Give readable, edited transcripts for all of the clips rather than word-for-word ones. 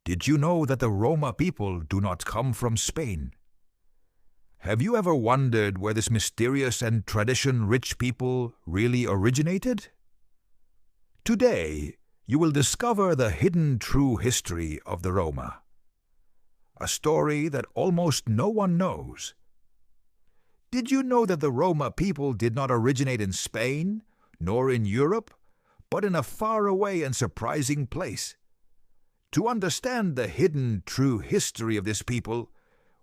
Did you know that the Roma people do not come from Spain? Have you ever wondered where this mysterious and tradition-rich people really originated? Today, you will discover the hidden true history of the Roma. A story that almost no one knows. Did you know that the Roma people did not originate in Spain, nor in Europe, but in a faraway and surprising place? To understand the hidden true history of this people,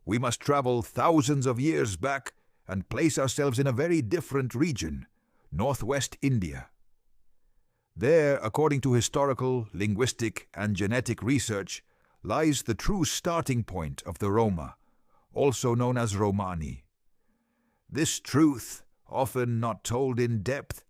we must travel thousands of years back and place ourselves in a very different region, northwest India. There, according to historical, linguistic, and genetic research, lies the true starting point of the Roma, also known as Romani. This truth, often not told in depth,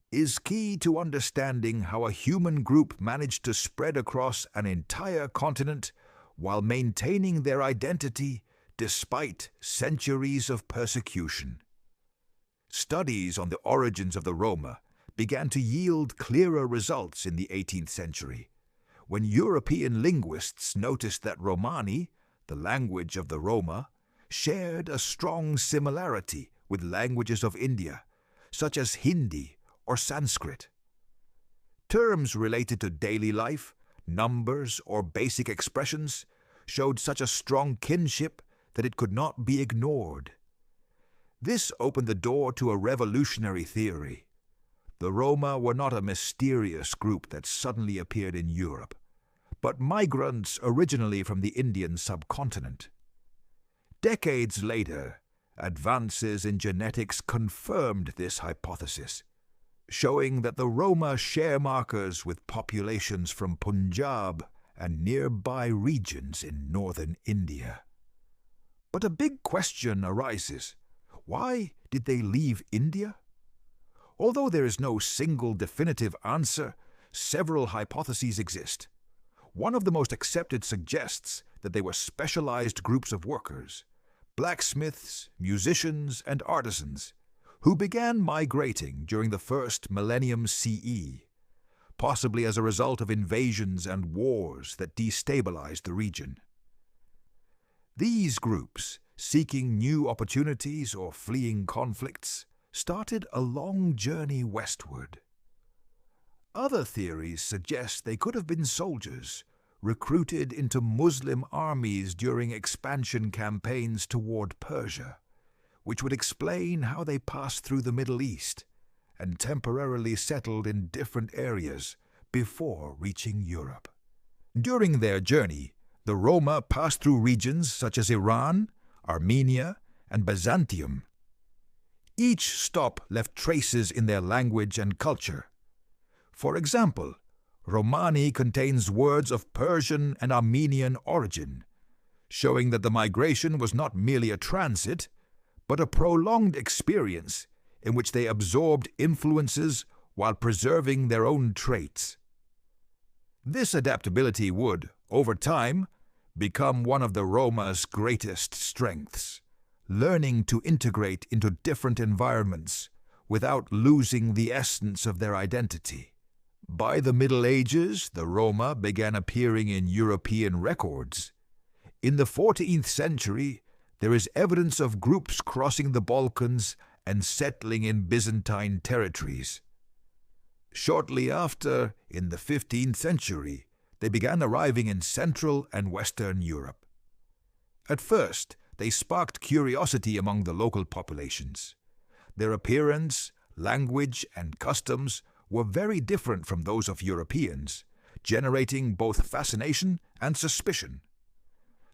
is key to understanding how a human group managed to spread across an entire continent while maintaining their identity despite centuries of persecution. Studies on the origins of the Roma began to yield clearer results in the 18th century, when European linguists noticed that Romani, the language of the Roma, shared a strong similarity with languages of India, such as Hindi or Sanskrit. Terms related to daily life, numbers, or basic expressions showed such a strong kinship that it could not be ignored. This opened the door to a revolutionary theory. The Roma were not a mysterious group that suddenly appeared in Europe, but migrants originally from the Indian subcontinent. Decades later, advances in genetics confirmed this hypothesis, showing that the Roma share markers with populations from Punjab and nearby regions in northern India. But a big question arises. Why did they leave India? Although there is no single definitive answer, several hypotheses exist. One of the most accepted suggests that they were specialized groups of workers, blacksmiths, musicians, and artisans, who began migrating during the first millennium CE, possibly as a result of invasions and wars that destabilized the region. These groups, seeking new opportunities or fleeing conflicts, started a long journey westward. Other theories suggest they could have been soldiers, recruited into Muslim armies during expansion campaigns toward Persia, which would explain how they passed through the Middle East and temporarily settled in different areas before reaching Europe. During their journey, the Roma passed through regions such as Iran, Armenia, and Byzantium. Each stop left traces in their language and culture. For example, Romani contains words of Persian and Armenian origin, showing that the migration was not merely a transit, but a prolonged experience in which they absorbed influences while preserving their own traits. This adaptability would, over time, become one of the Roma's greatest strengths, learning to integrate into different environments without losing the essence of their identity. By the Middle Ages, the Roma began appearing in European records. In the 14th century, there is evidence of groups crossing the Balkans and settling in Byzantine territories. Shortly after, in the 15th century, they began arriving in Central and Western Europe. At first, they sparked curiosity among the local populations. Their appearance, language, and customs were very different from those of Europeans, generating both fascination and suspicion.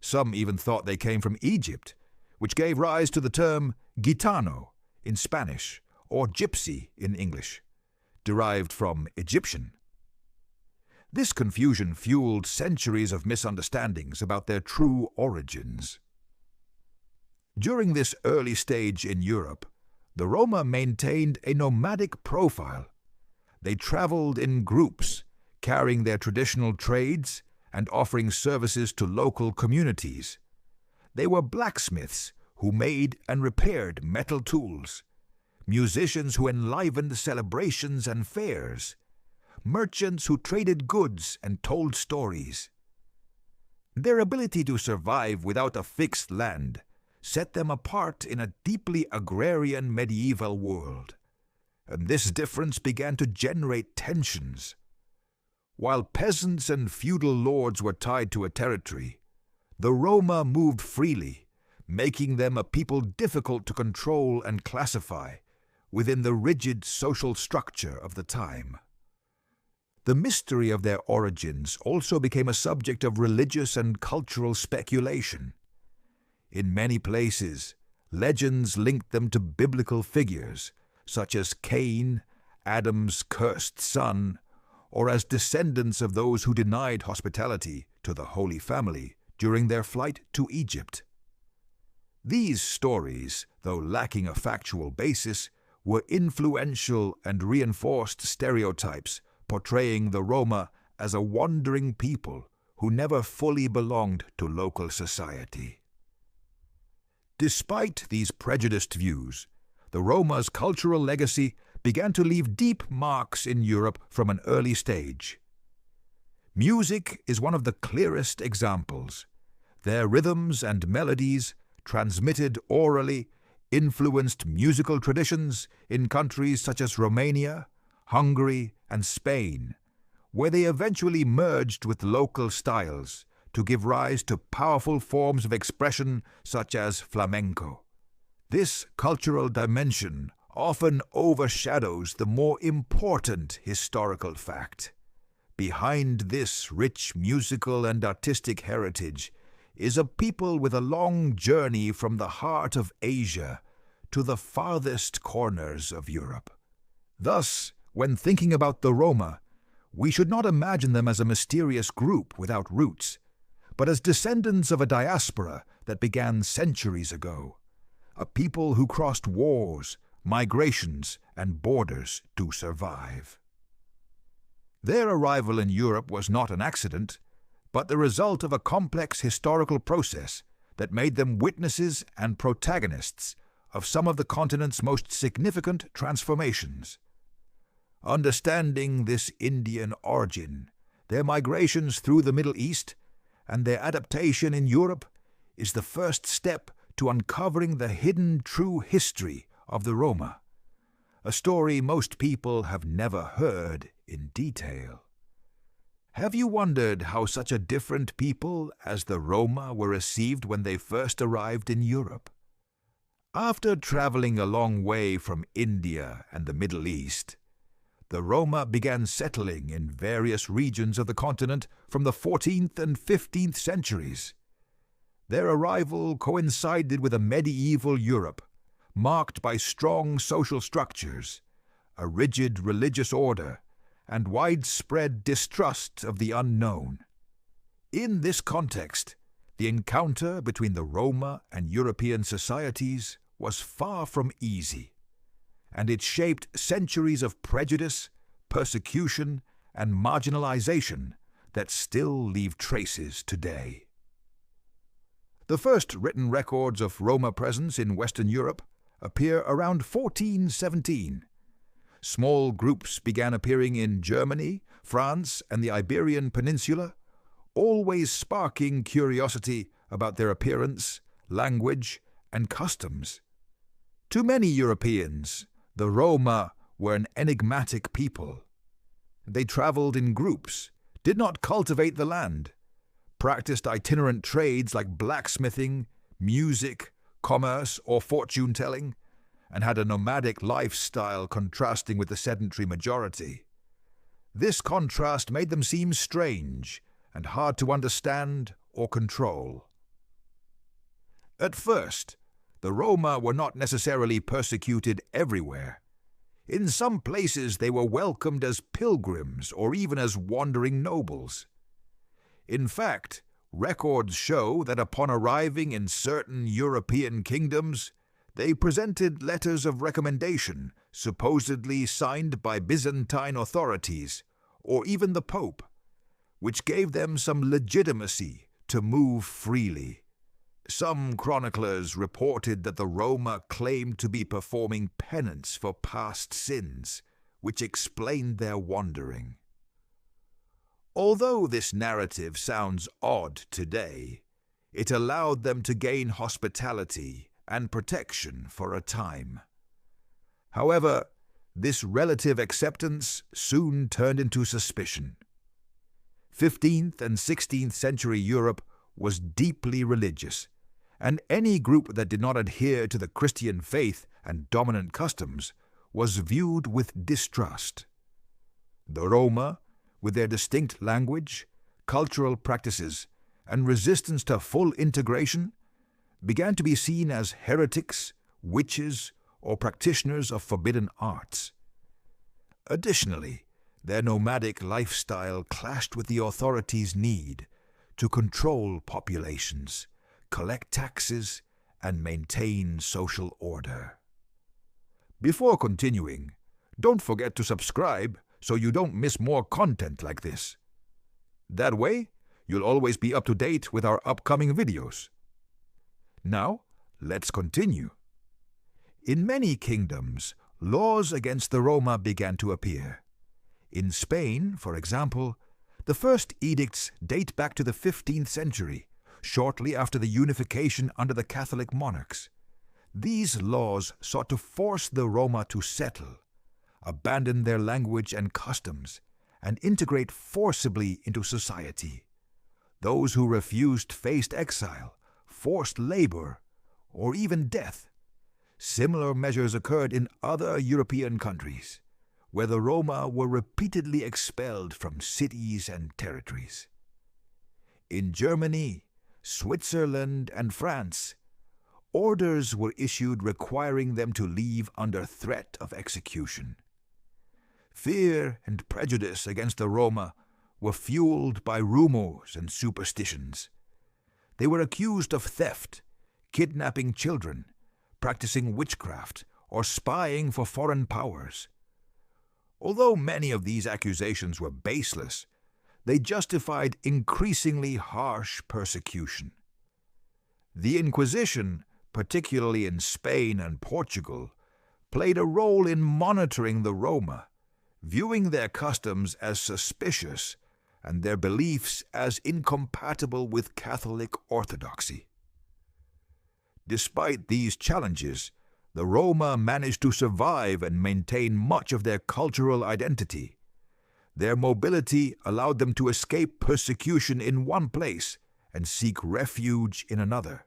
Some even thought they came from Egypt, which gave rise to the term gitano in Spanish or gypsy in English, derived from Egyptian. This confusion fueled centuries of misunderstandings about their true origins. During this early stage in Europe, the Roma maintained a nomadic profile. They traveled in groups, carrying their traditional trades and offering services to local communities. They were blacksmiths who made and repaired metal tools, musicians who enlivened celebrations and fairs, merchants who traded goods and told stories. Their ability to survive without a fixed land set them apart in a deeply agrarian medieval world, and this difference began to generate tensions. While peasants and feudal lords were tied to a territory, the Roma moved freely, making them a people difficult to control and classify within the rigid social structure of the time. The mystery of their origins also became a subject of religious and cultural speculation. In many places, legends linked them to biblical figures, such as Cain, Adam's cursed son, or as descendants of those who denied hospitality to the Holy Family during their flight to Egypt. These stories, though lacking a factual basis, were influential and reinforced stereotypes portraying the Roma as a wandering people who never fully belonged to local society. Despite these prejudiced views, the Roma's cultural legacy began to leave deep marks in Europe from an early stage. Music is one of the clearest examples. Their rhythms and melodies, transmitted orally, influenced musical traditions in countries such as Romania, Hungary, and Spain, where they eventually merged with local styles to give rise to powerful forms of expression such as flamenco. This cultural dimension often overshadows the more important historical fact. Behind this rich musical and artistic heritage is a people with a long journey from the heart of Asia to the farthest corners of Europe. Thus, when thinking about the Roma, we should not imagine them as a mysterious group without roots, but as descendants of a diaspora that began centuries ago, a people who crossed wars, migrations, and borders to survive. Their arrival in Europe was not an accident, but the result of a complex historical process that made them witnesses and protagonists of some of the continent's most significant transformations. Understanding this Indian origin, their migrations through the Middle East, and their adaptation in Europe is the first step to uncovering the hidden true history of the Roma, a story most people have never heard in detail. Have you wondered how such a different people as the Roma were received when they first arrived in Europe? After traveling a long way from India and the Middle East, the Roma began settling in various regions of the continent from the 14th and 15th centuries. Their arrival coincided with a medieval Europe, marked by strong social structures, a rigid religious order, and widespread distrust of the unknown. In this context, the encounter between the Roma and European societies was far from easy, and it shaped centuries of prejudice, persecution, and marginalization that still leave traces today. The first written records of Roma presence in Western Europe appear around 1417. Small groups began appearing in Germany, France, and the Iberian Peninsula, always sparking curiosity about their appearance, language, and customs. To many Europeans, the Roma were an enigmatic people. They traveled in groups, did not cultivate the land, practiced itinerant trades like blacksmithing, music, commerce, or fortune-telling, and had a nomadic lifestyle contrasting with the sedentary majority. This contrast made them seem strange and hard to understand or control. At first, the Roma were not necessarily persecuted everywhere. In some places they were welcomed as pilgrims or even as wandering nobles. In fact, records show that upon arriving in certain European kingdoms, they presented letters of recommendation, supposedly signed by Byzantine authorities, or even the Pope, which gave them some legitimacy to move freely. Some chroniclers reported that the Roma claimed to be performing penance for past sins, which explained their wandering. Although this narrative sounds odd today, it allowed them to gain hospitality and protection for a time. However, this relative acceptance soon turned into suspicion. 15th and 16th century Europe was deeply religious, and any group that did not adhere to the Christian faith and dominant customs was viewed with distrust. The Roma, with their distinct language, cultural practices, and resistance to full integration, began to be seen as heretics, witches, or practitioners of forbidden arts. Additionally, their nomadic lifestyle clashed with the authorities' need to control populations, collect taxes, and maintain social order. Before continuing, don't forget to subscribe so you don't miss more content like this. That way, you'll always be up to date with our upcoming videos. Now, let's continue. In many kingdoms, laws against the Roma began to appear. In Spain, for example, the first edicts date back to the 15th century, shortly after the unification under the Catholic monarchs. These laws sought to force the Roma to settle, abandon their language and customs, and integrate forcibly into society. Those who refused faced exile, forced labor, or even death. Similar measures occurred in other European countries, where the Roma were repeatedly expelled from cities and territories. In Germany, Switzerland, and France, orders were issued requiring them to leave under threat of execution. Fear and prejudice against the Roma were fueled by rumors and superstitions. They were accused of theft, kidnapping children, practicing witchcraft, or spying for foreign powers. Although many of these accusations were baseless, they justified increasingly harsh persecution. The Inquisition, particularly in Spain and Portugal, played a role in monitoring the Roma, viewing their customs as suspicious and their beliefs as incompatible with Catholic orthodoxy. Despite these challenges, the Roma managed to survive and maintain much of their cultural identity. Their mobility allowed them to escape persecution in one place and seek refuge in another.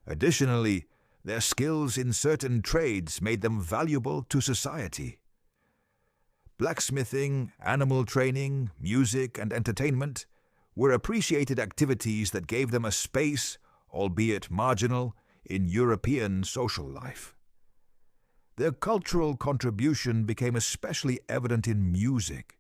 Additionally, their skills in certain trades made them valuable to society. Blacksmithing, animal training, music, and entertainment were appreciated activities that gave them a space, albeit marginal, in European social life. Their cultural contribution became especially evident in music,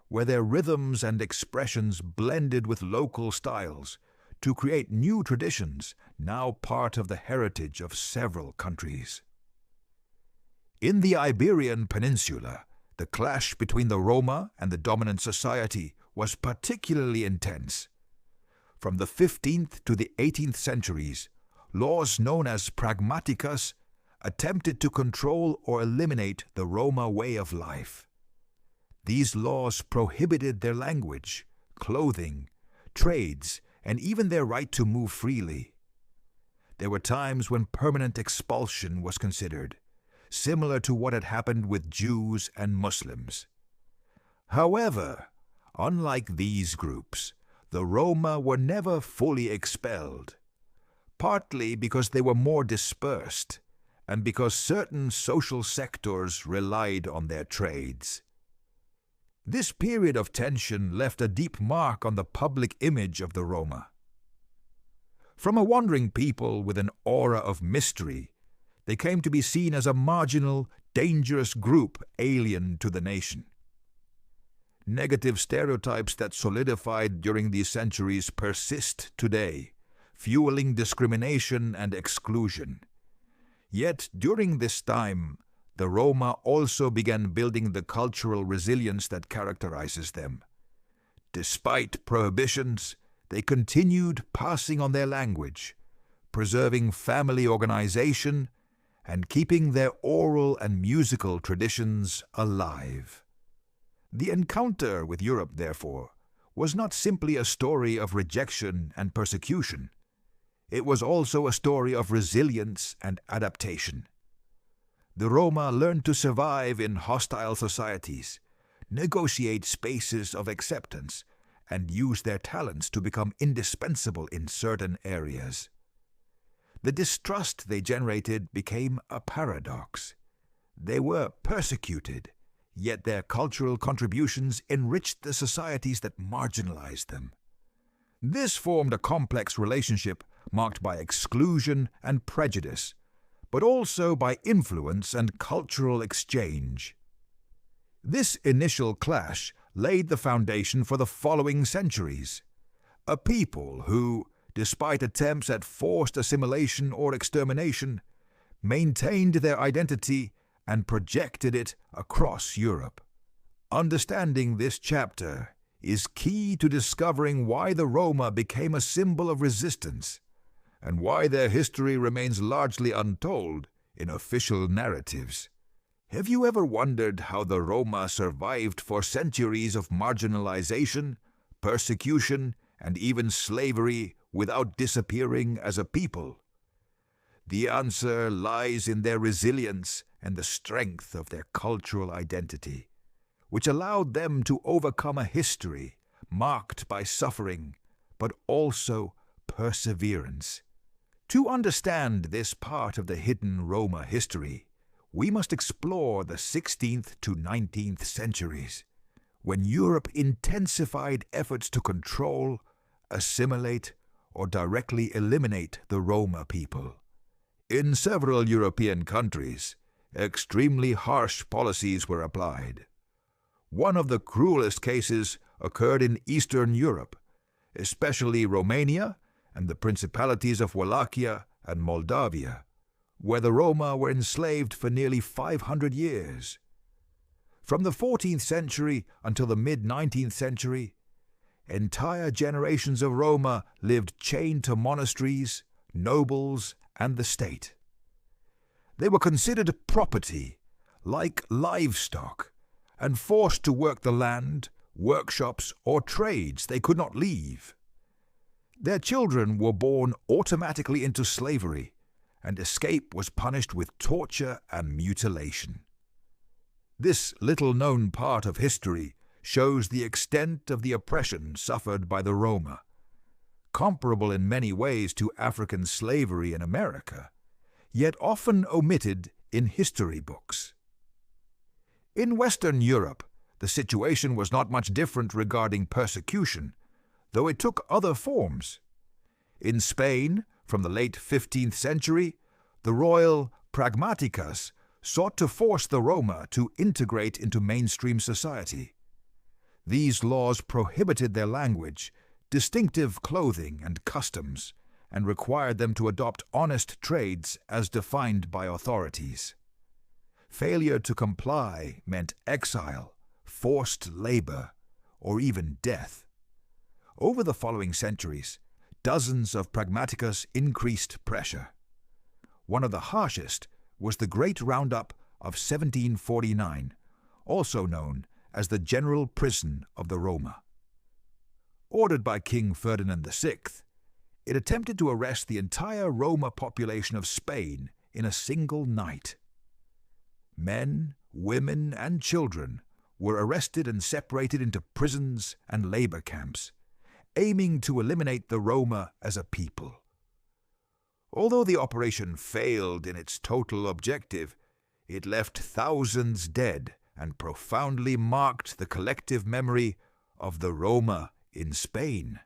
where their rhythms and expressions blended with local styles to create new traditions now part of the heritage of several countries. In the Iberian Peninsula, the clash between the Roma and the dominant society was particularly intense. From the 15th to the 18th centuries, laws known as pragmaticas attempted to control or eliminate the Roma way of life. These laws prohibited their language, clothing, trades, and even their right to move freely. There were times when permanent expulsion was considered, similar to what had happened with Jews and Muslims. However, unlike these groups, the Roma were never fully expelled, partly because they were more dispersed and because certain social sectors relied on their trades. This period of tension left a deep mark on the public image of the Roma. From a wandering people with an aura of mystery, they came to be seen as a marginal, dangerous group alien to the nation. Negative stereotypes that solidified during these centuries persist today, fueling discrimination and exclusion. Yet during this time, the Roma also began building the cultural resilience that characterizes them. Despite prohibitions, they continued passing on their language, preserving family organization, and keeping their oral and musical traditions alive. The encounter with Europe, therefore, was not simply a story of rejection and persecution. It was also a story of resilience and adaptation. The Roma learned to survive in hostile societies, negotiate spaces of acceptance, and use their talents to become indispensable in certain areas. The distrust they generated became a paradox. They were persecuted, yet their cultural contributions enriched the societies that marginalized them. This formed a complex relationship marked by exclusion and prejudice, but also by influence and cultural exchange. This initial clash laid the foundation for the following centuries. A people who, despite attempts at forced assimilation or extermination, maintained their identity and projected it across Europe. Understanding this chapter is key to discovering why the Roma became a symbol of resistance and why their history remains largely untold in official narratives. Have you ever wondered how the Roma survived for centuries of marginalization, persecution, and even slavery without disappearing as a people? The answer lies in their resilience and the strength of their cultural identity, which allowed them to overcome a history marked by suffering, but also perseverance. To understand this part of the hidden Roma history, we must explore the 16th to 19th centuries, when Europe intensified efforts to control, assimilate, or directly eliminate the Roma people. In several European countries, extremely harsh policies were applied. One of the cruelest cases occurred in Eastern Europe, especially Romania and the principalities of Wallachia and Moldavia, where the Roma were enslaved for nearly 500 years. From the 14th century until the mid-19th century, entire generations of Roma lived chained to monasteries, nobles, and the state. They were considered property, like livestock, and forced to work the land, workshops, or trades they could not leave. Their children were born automatically into slavery, and escape was punished with torture and mutilation. This little-known part of history shows the extent of the oppression suffered by the Roma, comparable in many ways to African slavery in America, yet often omitted in history books. In Western Europe, the situation was not much different regarding persecution, though it took other forms. In Spain, from the late 15th century, the royal pragmaticas sought to force the Roma to integrate into mainstream society. These laws prohibited their language, distinctive clothing and customs, and required them to adopt honest trades as defined by authorities. Failure to comply meant exile, forced labor, or even death. Over the following centuries, dozens of pragmaticas increased pressure. One of the harshest was the Great Roundup of 1749, also known as the General Prison of the Roma. Ordered by King Ferdinand VI, it attempted to arrest the entire Roma population of Spain in a single night. Men, women, and children were arrested and separated into prisons and labor camps, aiming to eliminate the Roma as a people. Although the operation failed in its total objective, it left thousands dead and profoundly marked the collective memory of the Roma in Spain.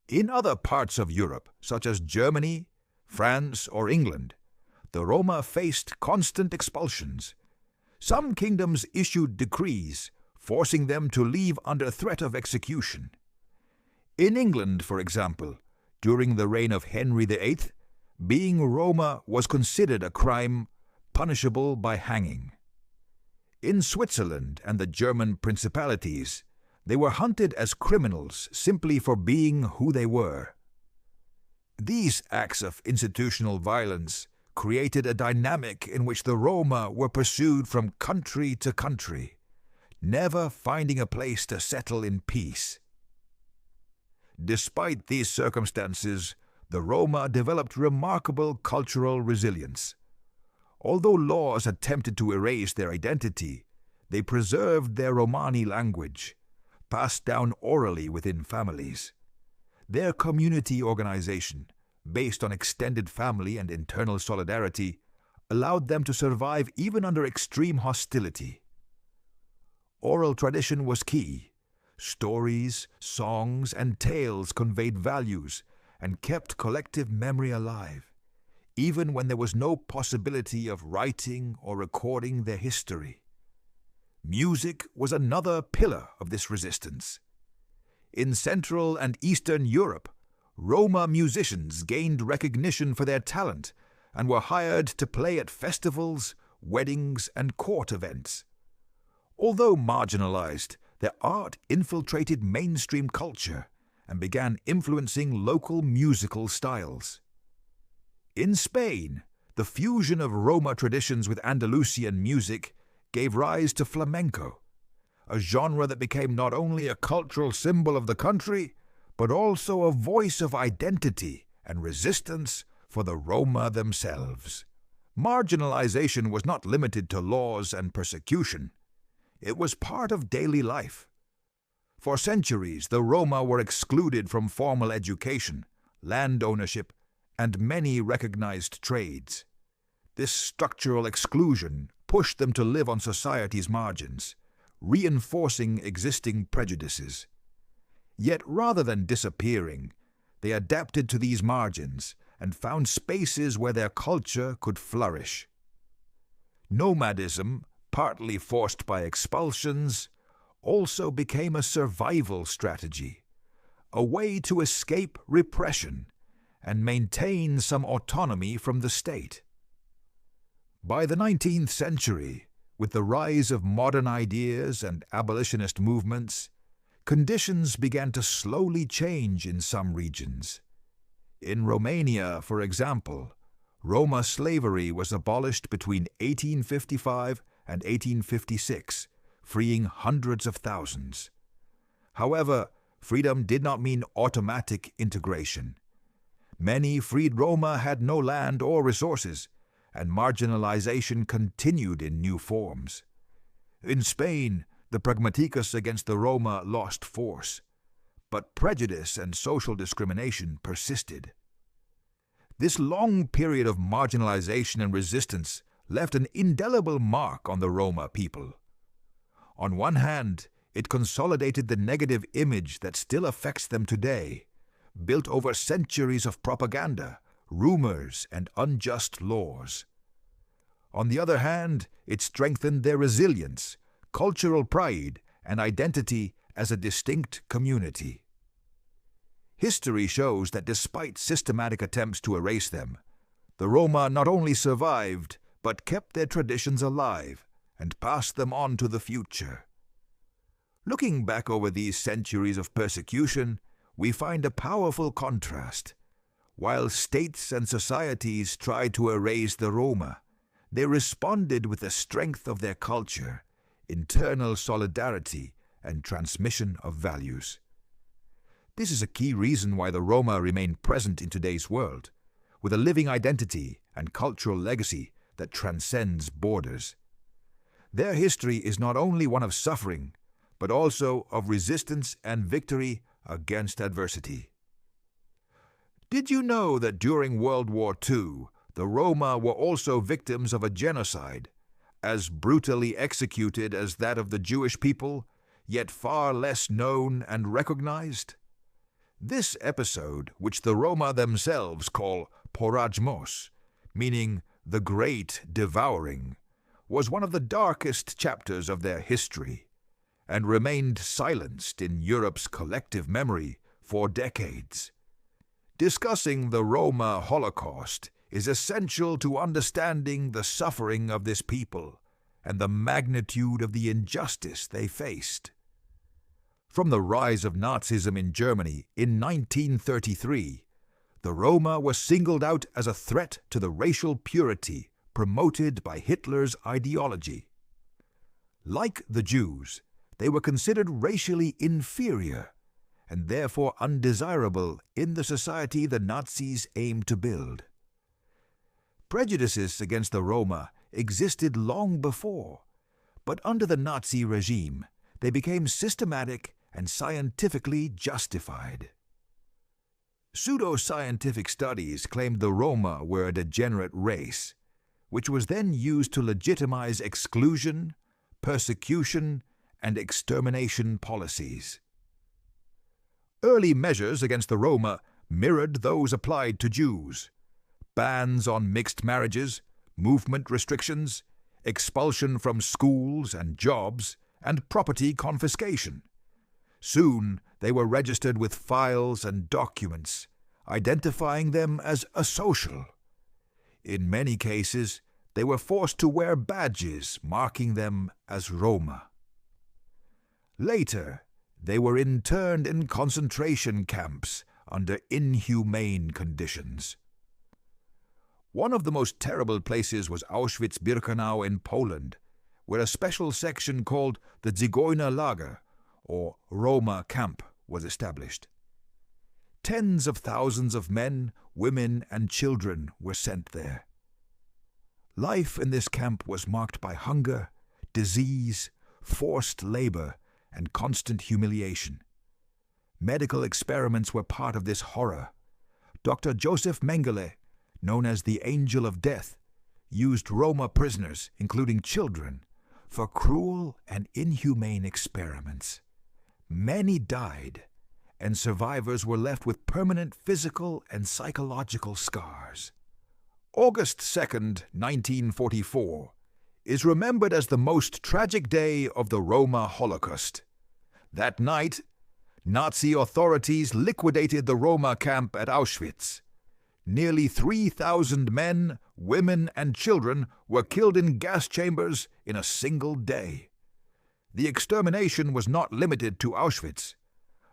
In other parts of Europe, such as Germany, France, or England, the Roma faced constant expulsions. Some kingdoms issued decrees forcing them to leave under threat of execution. In England, for example, during the reign of Henry VIII, being Roma was considered a crime punishable by hanging. In Switzerland and the German principalities, they were hunted as criminals simply for being who they were. These acts of institutional violence created a dynamic in which the Roma were pursued from country to country, never finding a place to settle in peace. Despite these circumstances, the Roma developed remarkable cultural resilience. Although laws attempted to erase their identity, they preserved their Romani language, passed down orally within families. Their community organization, based on extended family and internal solidarity, allowed them to survive even under extreme hostility. Oral tradition was key. Stories, songs, and tales conveyed values and kept collective memory alive, even when there was no possibility of writing or recording their history. Music was another pillar of this resistance. In Central and Eastern Europe, Roma musicians gained recognition for their talent and were hired to play at festivals, weddings, and court events. Although marginalized, their art infiltrated mainstream culture and began influencing local musical styles. In Spain, the fusion of Roma traditions with Andalusian music gave rise to flamenco, a genre that became not only a cultural symbol of the country, but also a voice of identity and resistance for the Roma themselves. Marginalization was not limited to laws and persecution. It was part of daily life. For centuries, the Roma were excluded from formal education, land ownership, and many recognized trades. This structural exclusion pushed them to live on society's margins, reinforcing existing prejudices. Yet rather than disappearing, they adapted to these margins and found spaces where their culture could flourish. Nomadism, partly forced by expulsions, also became a survival strategy, a way to escape repression and maintain some autonomy from the state. By the 19th century, with the rise of modern ideas and abolitionist movements, conditions began to slowly change in some regions. In Romania, for example, Roma slavery was abolished between 1855 and 1856, freeing hundreds of thousands. However, freedom did not mean automatic integration. Many freed Roma had no land or resources, and marginalization continued in new forms. In Spain, the pragmaticus against the Roma lost force, but prejudice and social discrimination persisted. This long period of marginalization and resistance left an indelible mark on the Roma people. On one hand, it consolidated the negative image that still affects them today, built over centuries of propaganda, rumors, and unjust laws. On the other hand, it strengthened their resilience, cultural pride, and identity as a distinct community. History shows that despite systematic attempts to erase them, the Roma not only survived, but kept their traditions alive and passed them on to the future. Looking back over these centuries of persecution, we find a powerful contrast. While states and societies tried to erase the Roma, they responded with the strength of their culture, internal solidarity, and transmission of values. This is a key reason why the Roma remain present in today's world, with a living identity and cultural legacy that transcends borders. Their history is not only one of suffering, but also of resistance and victory against adversity. Did you know that during World War II, the Roma were also victims of a genocide, as brutally executed as that of the Jewish people, yet far less known and recognized? This episode, which the Roma themselves call porajmos, meaning the great devouring, was one of the darkest chapters of their history, and remained silenced in Europe's collective memory for decades. Discussing the Roma Holocaust is essential to understanding the suffering of this people and the magnitude of the injustice they faced. From the rise of Nazism in Germany in 1933, the Roma were singled out as a threat to the racial purity promoted by Hitler's ideology. Like the Jews, they were considered racially inferior and therefore undesirable in the society the Nazis aimed to build. Prejudices against the Roma existed long before, but under the Nazi regime they became systematic and scientifically justified. Pseudo-scientific studies claimed the Roma were a degenerate race, which was then used to legitimize exclusion, persecution, and extermination policies. Early measures against the Roma mirrored those applied to Jews: bans on mixed marriages, movement restrictions, expulsion from schools and jobs, and property confiscation. Soon they were registered with files and documents, identifying them as asocial. In many cases, they were forced to wear badges marking them as Roma. Later, they were interned in concentration camps under inhumane conditions. One of the most terrible places was Auschwitz-Birkenau in Poland, where a special section called the Zigeuner Lager, or Roma camp, was established. Tens of thousands of men, women, and children were sent there. Life in this camp was marked by hunger, disease, forced labor, and constant humiliation. Medical experiments were part of this horror. Dr. Joseph Mengele, known as the Angel of Death, used Roma prisoners, including children, for cruel and inhumane experiments. Many died, and survivors were left with permanent physical and psychological scars. August 2nd, 1944, is remembered as the most tragic day of the Roma Holocaust. That night, Nazi authorities liquidated the Roma camp at Auschwitz. Nearly 3,000 men, women, and children were killed in gas chambers in a single day. The extermination was not limited to Auschwitz.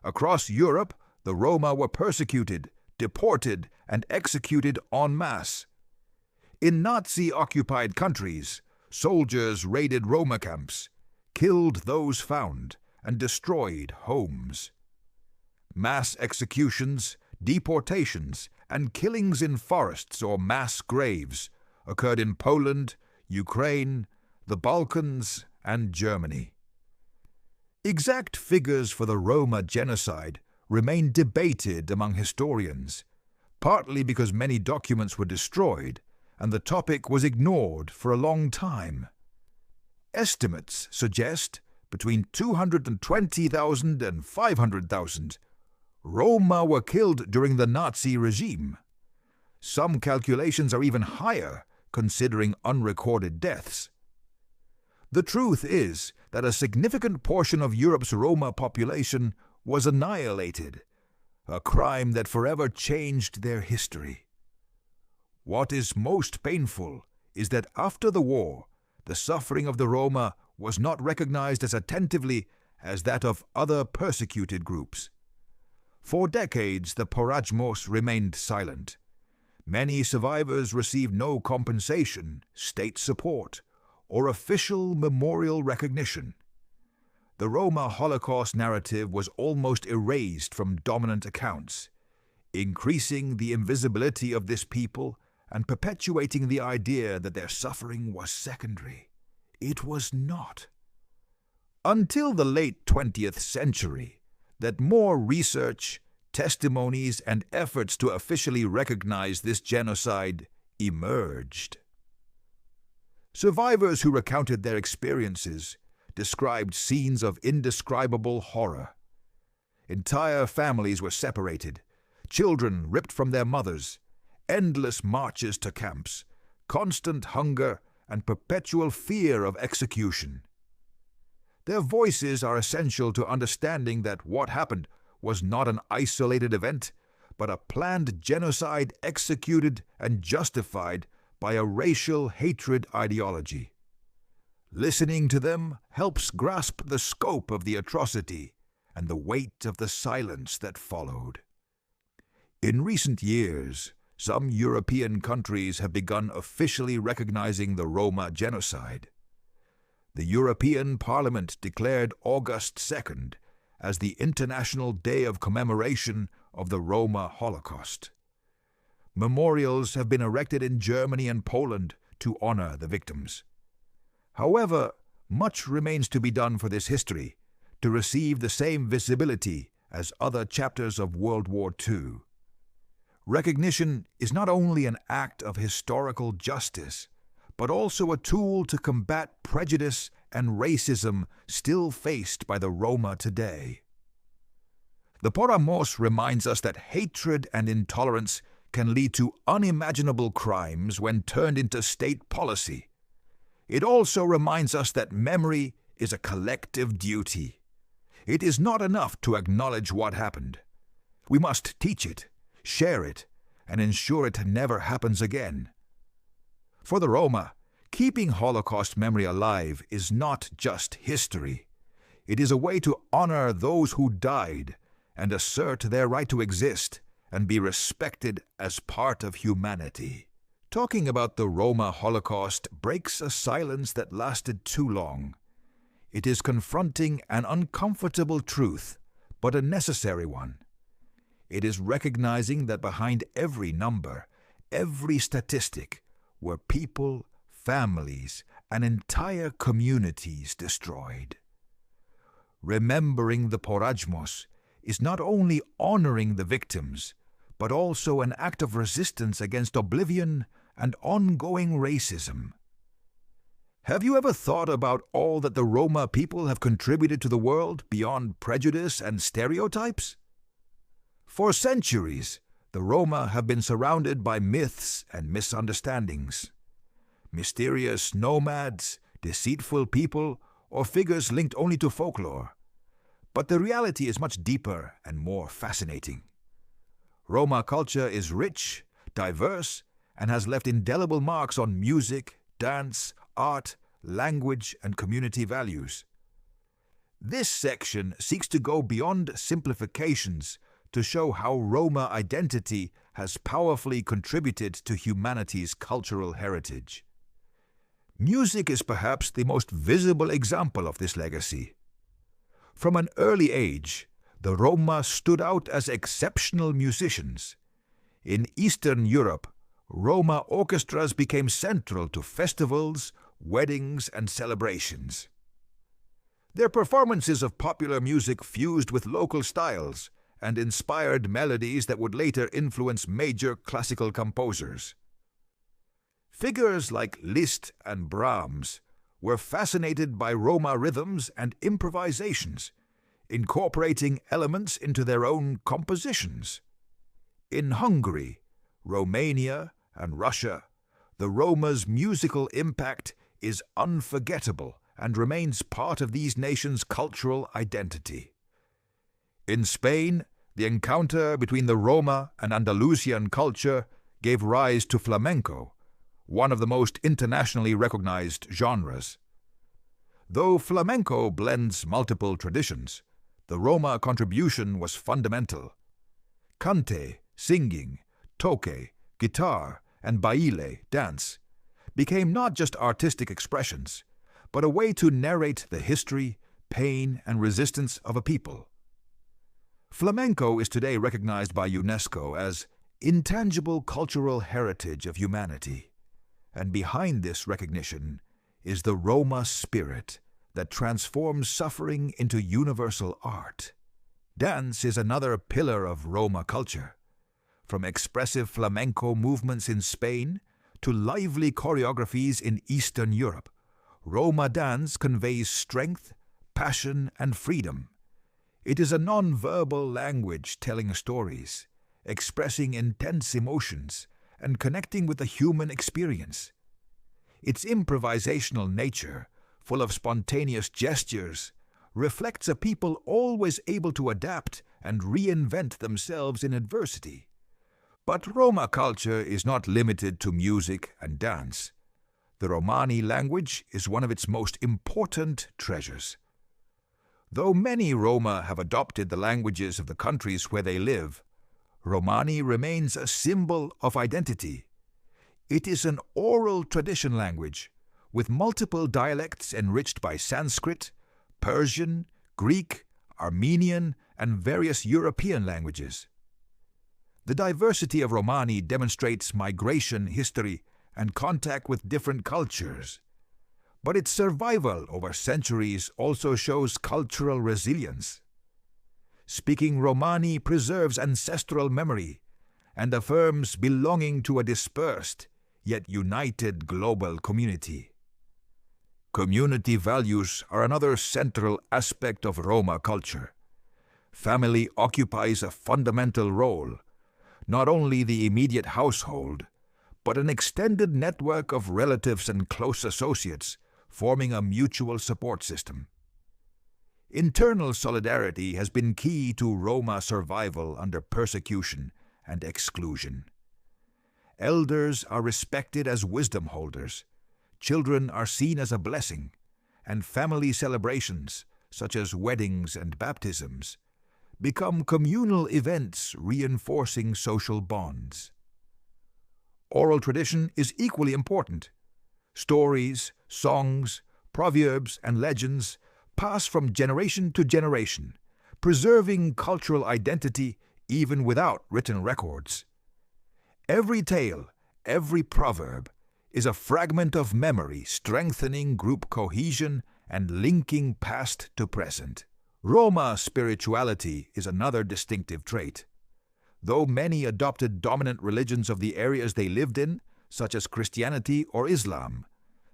Across Europe, the Roma were persecuted, deported, and executed en masse. In Nazi-occupied countries, soldiers raided Roma camps, killed those found, and destroyed homes. Mass executions, deportations, and killings in forests or mass graves occurred in Poland, Ukraine, the Balkans, and Germany. Exact figures for the Roma genocide remain debated among historians, partly because many documents were destroyed and the topic was ignored for a long time. Estimates suggest between 220,000 and 500,000 Roma were killed during the Nazi regime. Some calculations are even higher, considering unrecorded deaths. The truth is that a significant portion of Europe's Roma population was annihilated, a crime that forever changed their history. What is most painful is that after the war, the suffering of the Roma was not recognized as attentively as that of other persecuted groups. For decades, the Porajmos remained silent. Many survivors received no compensation, state support, or official memorial recognition. The Roma Holocaust narrative was almost erased from dominant accounts, increasing the invisibility of this people and perpetuating the idea that their suffering was secondary. It was not. Until the late 20th century, that more research, testimonies, and efforts to officially recognize this genocide emerged. Survivors who recounted their experiences described scenes of indescribable horror. Entire families were separated, children ripped from their mothers, endless marches to camps, constant hunger, and perpetual fear of execution. Their voices are essential to understanding that what happened was not an isolated event, but a planned genocide executed and justified by a racial hatred ideology. Listening to them helps grasp the scope of the atrocity and the weight of the silence that followed. In recent years, some European countries have begun officially recognizing the Roma genocide. The European Parliament declared August 2nd as the International Day of Commemoration of the Roma Holocaust. Memorials have been erected in Germany and Poland to honor the victims. However, much remains to be done for this history to receive the same visibility as other chapters of World War II. Recognition is not only an act of historical justice, but also a tool to combat prejudice and racism still faced by the Roma today. The Poramos reminds us that hatred and intolerance can lead to unimaginable crimes when turned into state policy. It also reminds us that memory is a collective duty. It is not enough to acknowledge what happened. We must teach it, share it, and ensure it never happens again. For the Roma, keeping Holocaust memory alive is not just history. It is a way to honor those who died and assert their right to exist and be respected as part of humanity. Talking about the Roma Holocaust breaks a silence that lasted too long. It is confronting an uncomfortable truth, but a necessary one. It is recognizing that behind every number, every statistic, were people, families, and entire communities destroyed. Remembering the Porajmos is not only honoring the victims, but also an act of resistance against oblivion and ongoing racism. Have you ever thought about all that the Roma people have contributed to the world beyond prejudice and stereotypes? For centuries, the Roma have been surrounded by myths and misunderstandings. Mysterious nomads, deceitful people, or figures linked only to folklore. But the reality is much deeper and more fascinating. Roma culture is rich, diverse, and has left indelible marks on music, dance, art, language, and community values. This section seeks to go beyond simplifications to show how Roma identity has powerfully contributed to humanity's cultural heritage. Music is perhaps the most visible example of this legacy. From an early age, the Roma stood out as exceptional musicians. In Eastern Europe, Roma orchestras became central to festivals, weddings, and celebrations. Their performances of popular music fused with local styles and inspired melodies that would later influence major classical composers. Figures like Liszt and Brahms were fascinated by Roma rhythms and improvisations, incorporating elements into their own compositions. In Hungary, Romania, and Russia, the Roma's musical impact is unforgettable and remains part of these nations' cultural identity. In Spain, the encounter between the Roma and Andalusian culture gave rise to flamenco, one of the most internationally recognized genres. Though flamenco blends multiple traditions, the Roma contribution was fundamental. Cante, singing, toque, guitar, and baile, dance, became not just artistic expressions, but a way to narrate the history, pain, and resistance of a people. Flamenco is today recognized by UNESCO as intangible cultural heritage of humanity, and behind this recognition is the Roma spirit that transforms suffering into universal art. Dance is another pillar of Roma culture. From expressive flamenco movements in Spain to lively choreographies in Eastern Europe, Roma dance conveys strength, passion, and freedom. It is a non-verbal language telling stories, expressing intense emotions, and connecting with the human experience. Its improvisational nature, full of spontaneous gestures, reflects a people always able to adapt and reinvent themselves in adversity. But Roma culture is not limited to music and dance. The Romani language is one of its most important treasures. Though many Roma have adopted the languages of the countries where they live, Romani remains a symbol of identity. It is an oral tradition language, with multiple dialects enriched by Sanskrit, Persian, Greek, Armenian, and various European languages. The diversity of Romani demonstrates migration history and contact with different cultures. But its survival over centuries also shows cultural resilience. Speaking Romani preserves ancestral memory and affirms belonging to a dispersed yet united global community. Community values are another central aspect of Roma culture. Family occupies a fundamental role, not only the immediate household, but an extended network of relatives and close associates, forming a mutual support system. Internal solidarity has been key to Roma survival under persecution and exclusion. Elders are respected as wisdom holders, children are seen as a blessing, and family celebrations, such as weddings and baptisms, become communal events reinforcing social bonds. Oral tradition is equally important. Stories, songs, proverbs, and legends pass from generation to generation, preserving cultural identity even without written records. Every tale, every proverb, is a fragment of memory strengthening group cohesion and linking past to present. Roma spirituality is another distinctive trait. Though many adopted dominant religions of the areas they lived in, such as Christianity or Islam,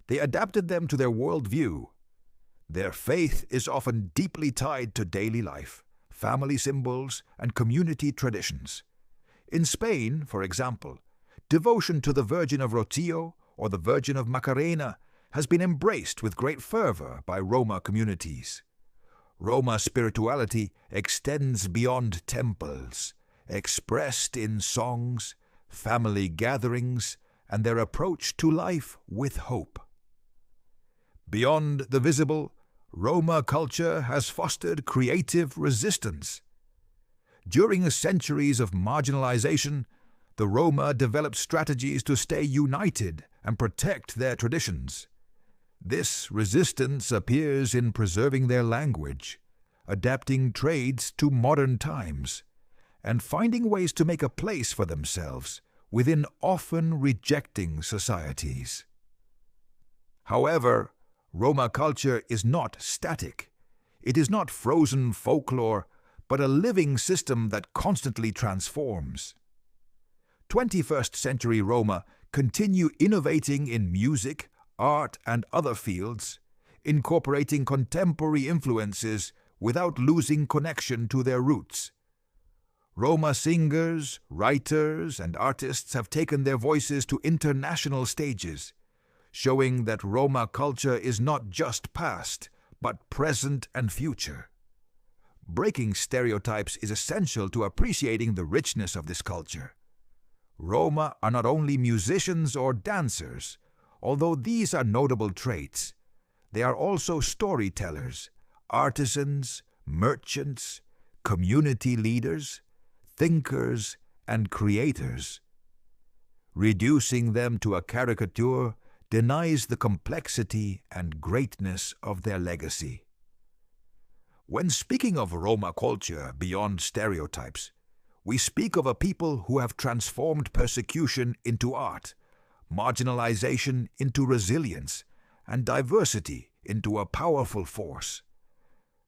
they adapted them to their worldview. Their faith is often deeply tied to daily life, family symbols, and community traditions. In Spain, for example, devotion to the Virgin of Rotillo or the Virgin of Macarena has been embraced with great fervor by Roma communities. Roma spirituality extends beyond temples, expressed in songs, family gatherings, and their approach to life with hope. Beyond the visible, Roma culture has fostered creative resistance. During centuries of marginalization, the Roma developed strategies to stay united and protect their traditions. This resistance appears in preserving their language, adapting trades to modern times, and finding ways to make a place for themselves within often rejecting societies. However, Roma culture is not static. It is not frozen folklore, but a living system that constantly transforms. 21st century Roma continue innovating in music, art, and other fields, incorporating contemporary influences without losing connection to their roots. Roma singers, writers, and artists have taken their voices to international stages, showing that Roma culture is not just past, but present and future. Breaking stereotypes is essential to appreciating the richness of this culture. Roma are not only musicians or dancers, although these are notable traits. They are also storytellers, artisans, merchants, community leaders, thinkers, and creators. Reducing them to a caricature denies the complexity and greatness of their legacy. When speaking of Roma culture beyond stereotypes, we speak of a people who have transformed persecution into art, marginalization into resilience, and diversity into a powerful force.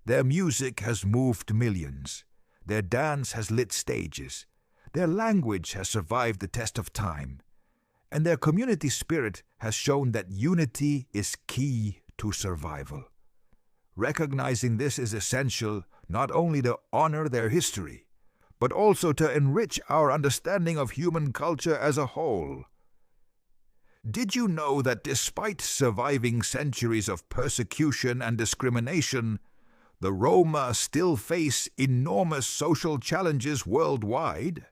Their music has moved millions, their dance has lit stages, their language has survived the test of time, and their community spirit has shown that unity is key to survival. Recognizing this is essential not only to honor their history, but also to enrich our understanding of human culture as a whole. Did you know that despite surviving centuries of persecution and discrimination, the Roma still face enormous social challenges worldwide?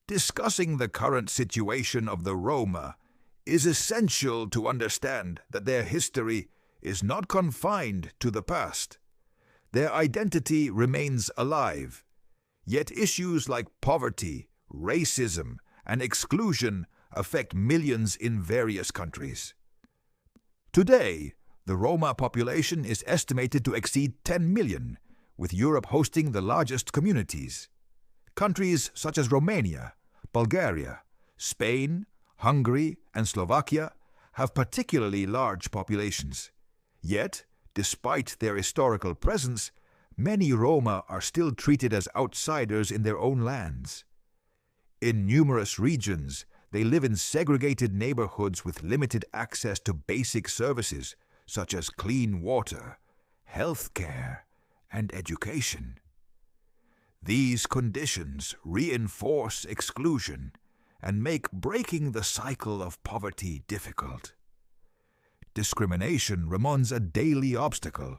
Discussing the current situation of the Roma is essential to understand that their history is not confined to the past. Their identity remains alive, yet issues like poverty, racism, and exclusion affect millions in various countries. Today, the Roma population is estimated to exceed 10 million, with Europe hosting the largest communities. Countries such as Romania, Bulgaria, Spain, Hungary, and Slovakia have particularly large populations. Yet, despite their historical presence, many Roma are still treated as outsiders in their own lands. In numerous regions, they live in segregated neighborhoods with limited access to basic services such as clean water, health care, and education. These conditions reinforce exclusion and make breaking the cycle of poverty difficult. Discrimination remains a daily obstacle.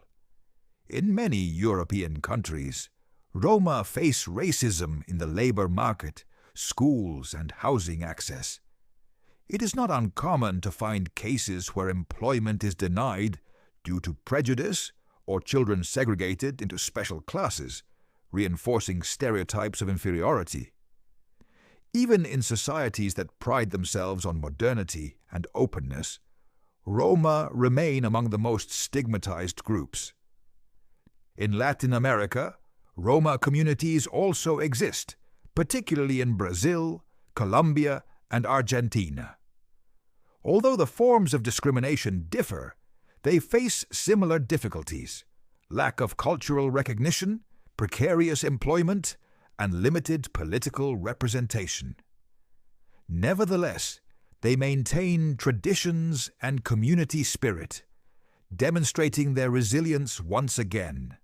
In many European countries, Roma face racism in the labor market, schools, and housing access. It is not uncommon to find cases where employment is denied due to prejudice or children segregated into special classes, reinforcing stereotypes of inferiority. Even in societies that pride themselves on modernity and openness, Roma remain among the most stigmatized groups. In Latin America, Roma communities also exist, particularly in Brazil, Colombia, and Argentina. Although the forms of discrimination differ, they face similar difficulties: lack of cultural recognition, precarious employment, and limited political representation. Nevertheless, they maintain traditions and community spirit, demonstrating their resilience once again.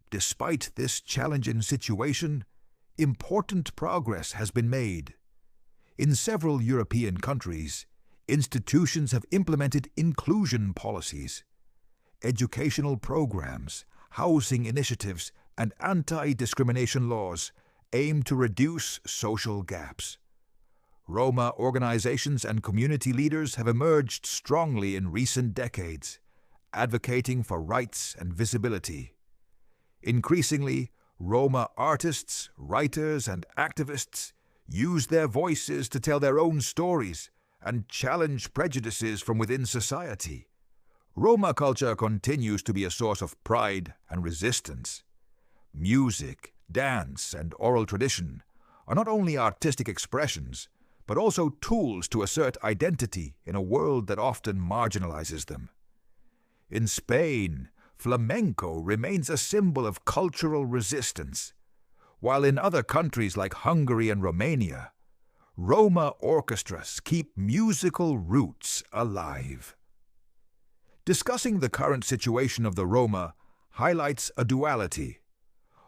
Despite this challenging situation, important progress has been made. In several European countries, institutions have implemented inclusion policies. Educational programs, housing initiatives, and anti-discrimination laws aim to reduce social gaps. Roma organizations and community leaders have emerged strongly in recent decades, advocating for rights and visibility. Increasingly, Roma artists, writers, and activists use their voices to tell their own stories and challenge prejudices from within society. Roma culture continues to be a source of pride and resistance. Music, dance, and oral tradition are not only artistic expressions, but also tools to assert identity in a world that often marginalizes them. In Spain, flamenco remains a symbol of cultural resistance, while in other countries like Hungary and Romania, Roma orchestras keep musical roots alive. Discussing the current situation of the Roma highlights a duality.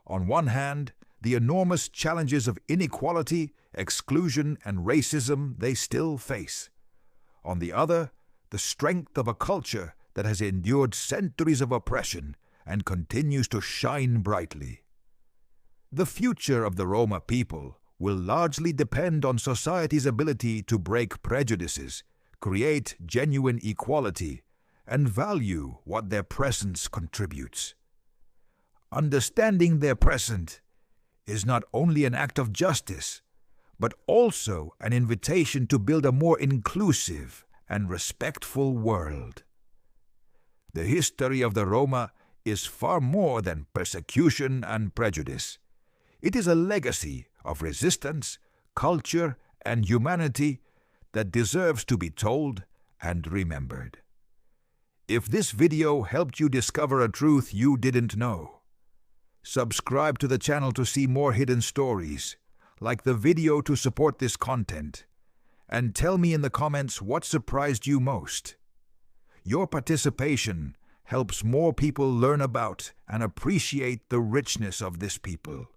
On one hand, the enormous challenges of inequality, exclusion, and racism they still face. On the other, the strength of a culture that has endured centuries of oppression and continues to shine brightly. The future of the Roma people will largely depend on society's ability to break prejudices, create genuine equality, and value what their presence contributes. Understanding their present is not only an act of justice, but also an invitation to build a more inclusive and respectful world. The history of the Roma is far more than persecution and prejudice. It is a legacy of resistance, culture, and humanity that deserves to be told and remembered. If this video helped you discover a truth you didn't know, subscribe to the channel to see more hidden stories, like the video to support this content, and tell me in the comments what surprised you most. Your participation helps more people learn about and appreciate the richness of this people.